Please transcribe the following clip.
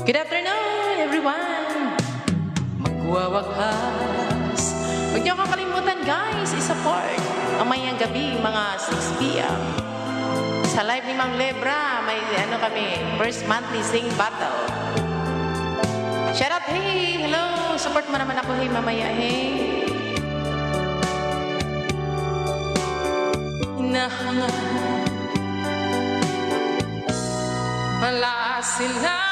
Good afternoon, everyone! Magwawakas. Huwag niyo kakalimutan, guys, i-support mamayang gabi, mga 6 p.m. Sa live ni Mang Lebra, may kami, first monthly sing battle. Shout out, hey! Hello! Support mo naman ako, hey, mamaya, hey! Hinahangad wala sila